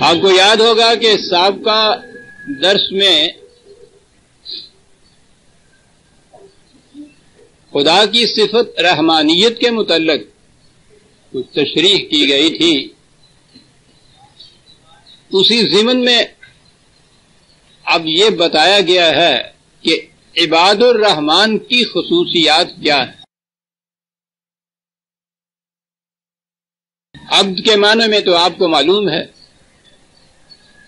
آپ کو یاد ہوگا کہ سابقہ درس میں خدا کی صفت رحمانیت کے متعلق کچھ تشریح کی گئی تھی. اسی ضمن میں اب یہ بتایا گیا ہے کہ عباد الرحمن کی خصوصیات کیا ہیں. عبد کے معنی میں تو آپ کو معلوم ہے،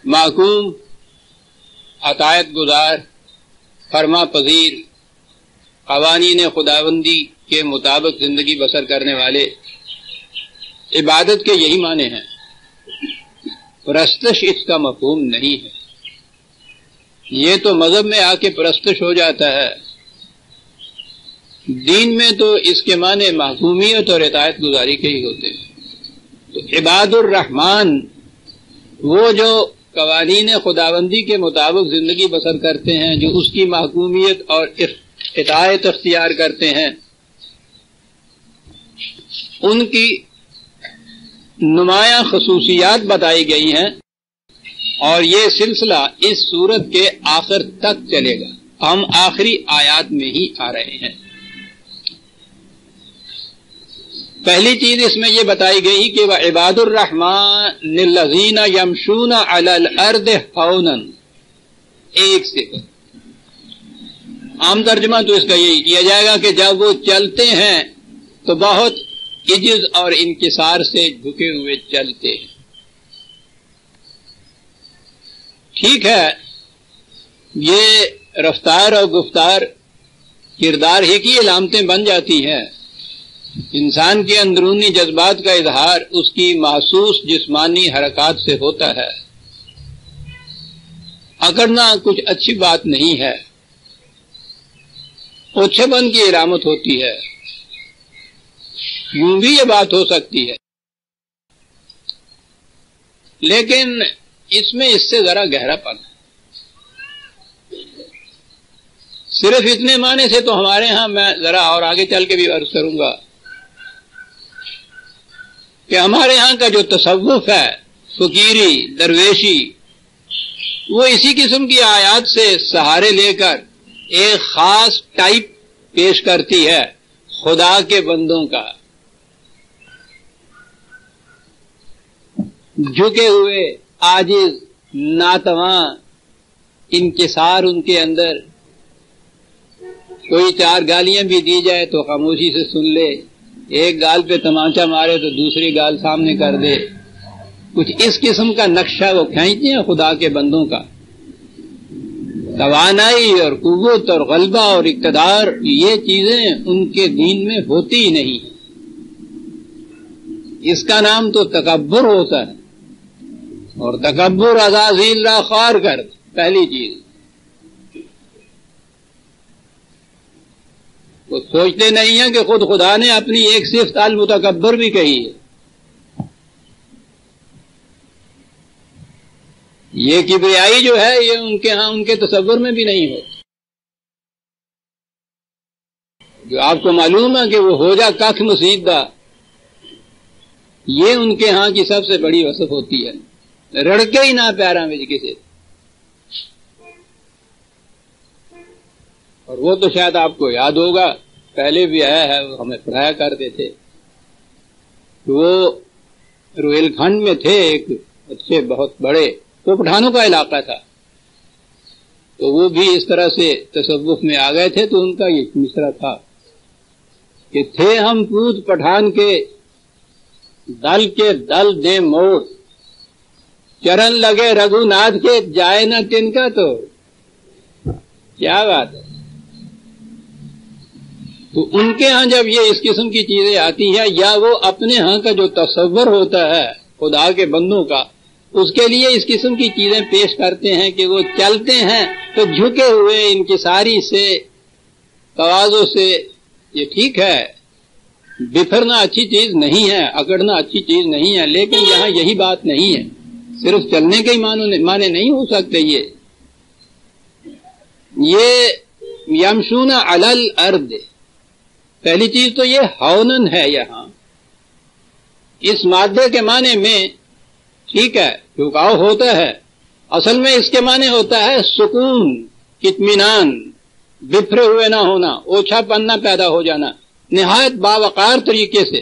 محکوم، عطایت گزار، فرما پذیر، قوانین خداوندی کے مطابق زندگی بسر کرنے والے. عبادت کے یہی معنی ہیں. پرستش اس کا مفہوم نہیں ہے. یہ تو مذہب میں آ کے پرستش ہو جاتا ہے. دین میں تو اس کے معنی محکومیت اور اطاعت گزاری کے ہی ہوتے ہیں. تو عباد الرحمن وہ جو قوانین خداوندی کے مطابق زندگی بسر کرتے ہیں، جو اس کی محکومیت اور اطاعت اختیار کرتے ہیں، ان کی نمایاں خصوصیات بتائی گئی ہیں. اور یہ سلسلہ اس سورت کے آخر تک چلے گا. ہم آخری آیات میں ہی آ رہے ہیں. پہلی چیز اس میں یہ بتائی گئی کہ وَعِبَادُ الرَّحْمَنِ الَّذِينَ يَمْشُونَ عَلَى الْأَرْضِ هَوْنًا. ایک صفت. عام ترجمہ تو اس کا یہی کیا جائے گا کہ جب وہ چلتے ہیں تو بہت عجز اور انکسار سے جھکے ہوئے چلتے ہیں. ٹھیک ہے، یہ رفتار اور گفتار کردار ہی کی علامتیں بن جاتی ہیں. انسان کے اندرونی جذبات کا اظہار اس کی محسوس جسمانی حرکات سے ہوتا ہے. اکڑنا کچھ اچھی بات نہیں ہے، اوچھے پن کی علامت ہوتی ہے. یوں بھی یہ بات ہو سکتی ہے، لیکن اس میں اس سے ذرا گہرا پن ہے. صرف اتنے معنی سے تو ہمارے ہاں، میں ذرا اور آگے چل کے بھی عرض کروں گا کہ ہمارے ہاں کا جو تصوف ہے، فقیری، درویشی، وہ اسی قسم کی آیات سے سہارے لے کر ایک خاص ٹائپ پیش کرتی ہے خدا کے بندوں کا. جھکے ہوئے، عاجز، ناتواں، انکسار ان کے اندر. کوئی چار گالیاں بھی دی جائے تو خاموشی سے سن لے، ایک گال پہ تمانچہ مارے تو دوسری گال سامنے کر دے. کچھ اس قسم کا نقشہ وہ کھینچتے ہیں خدا کے بندوں کا. توانائی اور قوت اور غلبہ اور اقتدار، یہ چیزیں ان کے دین میں ہوتی ہی نہیں. اس کا نام تو تکبر ہوتا ہے، اور تکبر عزازیل را خوار کر. پہلی چیز وہ سوچتے نہیں ہیں کہ خود خدا نے اپنی ایک صفت المتکبر بھی کہی ہے. یہ کبریائی جو ہے یہ ان کے ہاں، ان کے تصور میں بھی نہیں ہو. جو آپ کو معلوم ہے کہ وہ ہو جا کخ مصیدہ، یہ ان کے ہاں کی سب سے بڑی وصف ہوتی ہے. رڑکے ہی نہ پیارا میں کسی. اور وہ تو شاید آپ کو یاد ہوگا، پہلے بھی آیا ہے، وہ ہمیں پڑھایا کرتے تھے. وہ روہیل کھنڈ میں تھے، ایک اچھے بہت بڑے، وہ پٹھانوں کا علاقہ تھا. تو وہ بھی اس طرح سے تصوف میں آ گئے تھے. تو ان کا یہ مصرع تھا کہ تھے ہم پوت پٹھان کے دل دے موڑ، چرن لگے رگو ناتھ کے جائے نہ تن کا. تو کیا بات ہے. تو ان کے ہاں جب یہ اس قسم کی چیزیں آتی ہیں، یا وہ اپنے ہاں کا جو تصور ہوتا ہے خدا کے بندوں کا، اس کے لیے اس قسم کی چیزیں پیش کرتے ہیں کہ وہ چلتے ہیں تو جھکے ہوئے، انکساری سے، تواضع سے. یہ ٹھیک ہے، بکھرنا اچھی چیز نہیں ہے، اکڑنا اچھی چیز نہیں ہے، لیکن یہاں یہی بات نہیں ہے. صرف چلنے کے ہی معنی نہیں ہو سکتے. یہ یمشون علی الارض، پہلی چیز تو یہ ہونن ہے. یہاں اس مادے کے معنی میں ٹھیک ہے جھکاؤ ہوتا ہے، اصل میں اس کے معنی ہوتا ہے سکون، اطمینان، بفرے ہوئے نہ ہونا، اوچھا پن نہ پیدا ہو جانا، نہایت باوقار طریقے سے.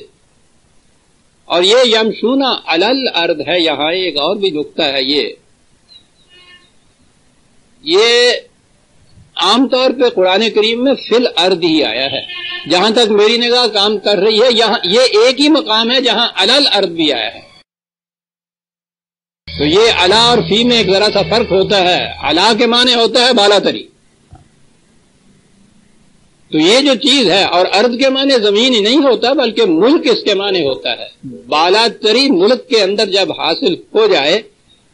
اور یہ یمشون علی الارض ہے، یہاں ایک اور بھی نکتہ ہے، یہ عام طور پہ قرآن کریم میں فی الارض ہی آیا ہے. جہاں تک میری نگاہ کام کر رہی ہے یہاں یہ ایک ہی مقام ہے جہاں علی الارض بھی آیا ہے. تو یہ علا اور فی میں ایک ذرا سا فرق ہوتا ہے. علا کے معنی ہوتا ہے بالا تری، تو یہ جو چیز ہے، اور ارض کے معنی زمین ہی نہیں ہوتا بلکہ ملک اس کے معنی ہوتا ہے. بالا تری ملک کے اندر جب حاصل ہو جائے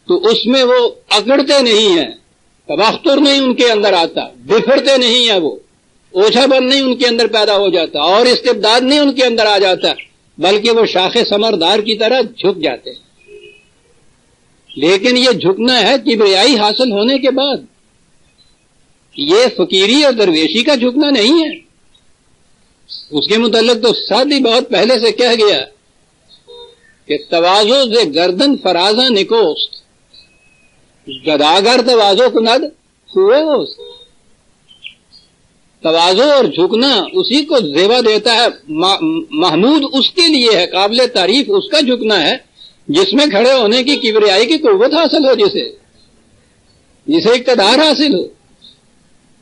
تو اس میں وہ اکڑتے نہیں ہیں، تبختر نہیں ان کے اندر آتا، بفرتے نہیں ہیں، وہ اوچھا بن نہیں ان کے اندر پیدا ہو جاتا، اور استبداد نہیں ان کے اندر آ جاتا، بلکہ وہ شاخ ثمردار کی طرح جھک جاتے ہیں. لیکن یہ جھکنا ہے کبریائی حاصل ہونے کے بعد، یہ فقیری اور درویشی کا جھکنا نہیں ہے. اس کے متعلق تو ساتھ ہی بہت پہلے سے کہہ گیا کہ تواضع سے گردن فرازہ نکوست، گداگر تواضع کند ہوئے ہوست. تواضع اور جھکنا اسی کو زیبا دیتا ہے. محمود اس کے لیے ہے، قابل تعریف اس کا جھکنا ہے جس میں کھڑے ہونے کی کبریائی کی قوت حاصل ہو، جسے اقتدار حاصل ہو.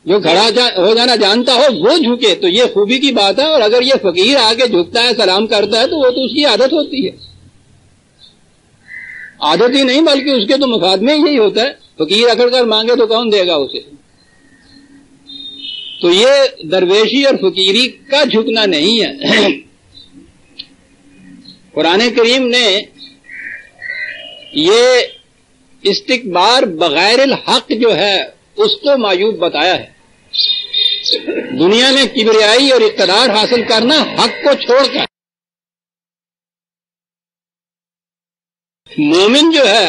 جو کھڑا ہو جانا جانتا ہو وہ جھکے، تو یہ خوبی کی بات ہے. اور اگر یہ فقیر آگے جھکتا ہے، سلام کرتا ہے، تو وہ تو اس کی عادت ہوتی ہے. عادت ہی نہیں بلکہ اس کے تو مفاد میں یہی ہوتا ہے. فقیر اکڑ کر مانگے تو کون دے گا اسے؟ تو یہ درویشی اور فقیری کا جھکنا نہیں ہے. قرآن کریم نے یہ استکبار بغیر الحق جو ہے اس کو معیوب بتایا ہے. دنیا میں کبریائی اور اقتدار حاصل کرنا حق کو چھوڑ کر. مومن جو ہے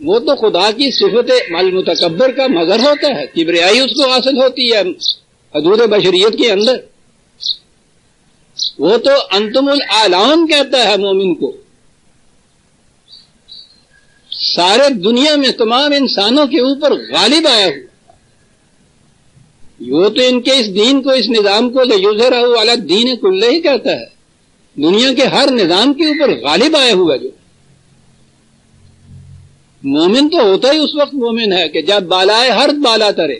وہ تو خدا کی صفت المتکبر کا مظہر ہوتا ہے، کبریائی اس کو حاصل ہوتی ہے حدود بشریت کے اندر. وہ تو انتم الاعلون کہتا ہے مومن کو. سارے دنیا میں تمام انسانوں کے اوپر غالب آیا ہوا. وہ تو ان کے اس دین کو، اس نظام کو لیظہرہ علی الدین کلہ ہی کہتا ہے. دنیا کے ہر نظام کے اوپر غالب آیا ہوا. جو مومن تو ہوتا ہی اس وقت مومن ہے کہ جب بالائے ہر بالا ترے.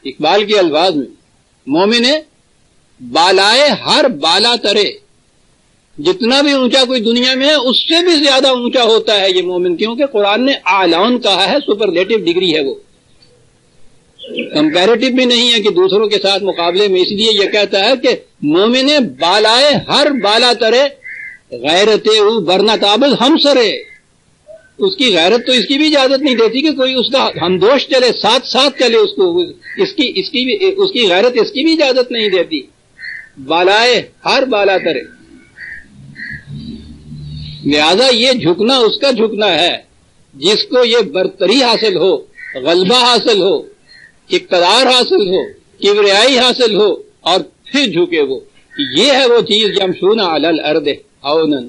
اقبال کے الفاظ میں مومن ہے بالائے ہر بالا ترے. جتنا بھی اونچا کوئی دنیا میں ہے اس سے بھی زیادہ اونچا ہوتا ہے یہ مومن، کیونکہ قرآن نے اعلان کہا ہے، سپرلیٹو ڈگری ہے، وہ کمپیریٹو بھی نہیں ہے کہ دوسروں کے ساتھ مقابلے میں. اس لیے یہ کہتا ہے کہ مومن بالائے ہر بالا ترے غیرت او برنا تابز ہم سرے. اس کی غیرت تو اس کی بھی اجازت نہیں دیتی کہ کوئی اس کا ہمدوش چلے، ساتھ ساتھ چلے اس کو. اس کی غیرت اس کی بھی اجازت نہیں دیتی. بالائے ہر بالا ترے. لہذا یہ جھکنا اس کا جھکنا ہے جس کو یہ برتری حاصل ہو، غلبہ حاصل ہو، اقتدار حاصل ہو، کبریائی حاصل ہو، اور پھر جھکے وہ. یہ ہے وہ چیز یمشون علی الارض ہونن.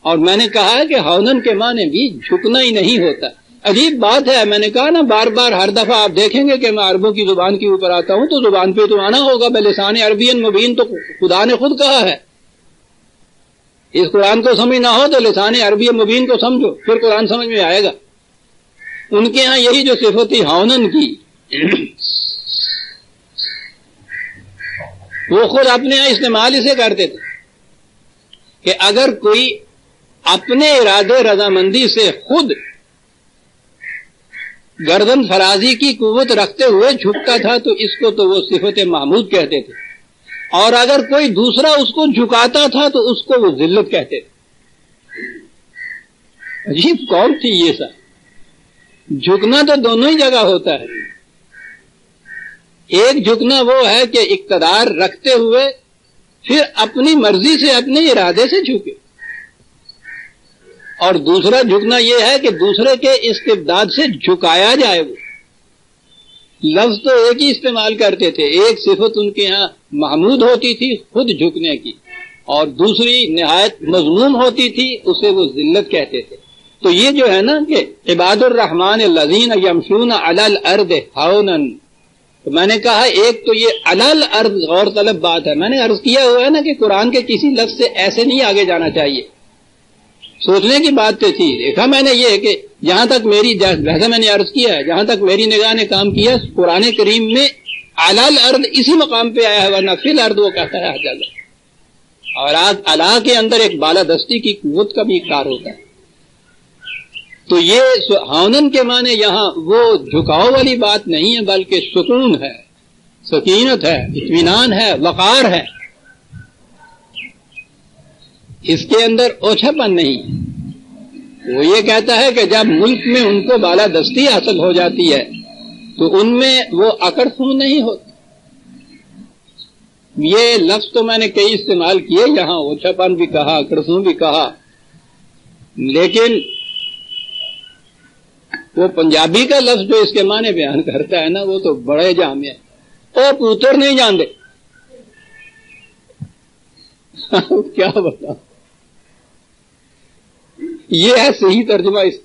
اور میں نے کہا ہے کہ ہونن کے معنی بھی جھکنا ہی نہیں ہوتا. عجیب بات ہے، میں نے کہا نا بار بار ہر دفعہ آپ دیکھیں گے کہ میں عربوں کی زبان کے اوپر آتا ہوں تو زبان پہ تو آنا ہوگا. بلسان عربی مبین تو خدا نے خود کہا ہے. اس قرآن کو سمجھنا ہو تو لسان عربی مبین کو سمجھو، پھر قرآن سمجھ میں آئے گا. ان کے ہاں یہی جو صفت تھی ہونن کی، وہ خود اپنے ہاں استعمال اسے کرتے تھے کہ اگر کوئی اپنے ارادے رضامندی سے خود گردن فرازی کی قوت رکھتے ہوئے جھکتا تھا تو اس کو تو وہ صفت محمود کہتے تھے. اور اگر کوئی دوسرا اس کو جھکاتا تھا تو اس کو وہ ذلت کہتے تھے. عجیب کون تھی یہ سا. جھکنا تو دونوں ہی جگہ ہوتا ہے. ایک جھکنا وہ ہے کہ اقتدار رکھتے ہوئے پھر اپنی مرضی سے، اپنے ارادے سے جھکے. اور دوسرا جھکنا یہ ہے کہ دوسرے کے استبداد سے جھکایا جائے. وہ لفظ تو ایک ہی استعمال کرتے تھے. ایک صفت ان کے ہاں محمود ہوتی تھی خود جھکنے کی، اور دوسری نہایت مذموم ہوتی تھی، اسے وہ ذلت کہتے تھے. تو یہ جو ہے نا کہ عباد الرحمن الذین یمشون علی الارض ہونا، تو میں نے کہا ایک تو یہ علی الارض غور طلب بات ہے. میں نے عرض کیا ہوا ہے نا کہ قرآن کے کسی لفظ سے ایسے نہیں آگے جانا چاہیے، سوچنے کی بات تو تھی. دیکھا میں نے یہ کہ جہاں تک میری، جیسا میں نے عرض کیا ہے، جہاں تک میری نگاہ نے کام کیا قرآن کریم میں علی الارض اسی مقام پہ آیا ہے، ورنہ فی الارض وہ کہتا ہے حجل. اور آج علا کے اندر ایک بالادستی کی قوت کا بھی اقرار ہوتا ہے. تو یہ ہونن کے معنی یہاں وہ جھکاؤ والی بات نہیں ہے، بلکہ سکون ہے، سکینت ہے، اطمینان ہے، وقار ہے. اس کے اندر اوچھاپن نہیں. وہ یہ کہتا ہے کہ جب ملک میں ان کو بالادستی حاصل ہو جاتی ہے تو ان میں وہ اکڑ خون نہیں ہوتی. یہ لفظ تو میں نے کئی استعمال کیے یہاں، اوچھاپن بھی کہا، اکڑ خون بھی کہا، لیکن وہ پنجابی کا لفظ جو اس کے معنی بیان کرتا ہے نا وہ تو بڑے جامع ہے. او پوتر نہیں جانتے کیا بتا. یہ ہے صحیح ترجمہ اس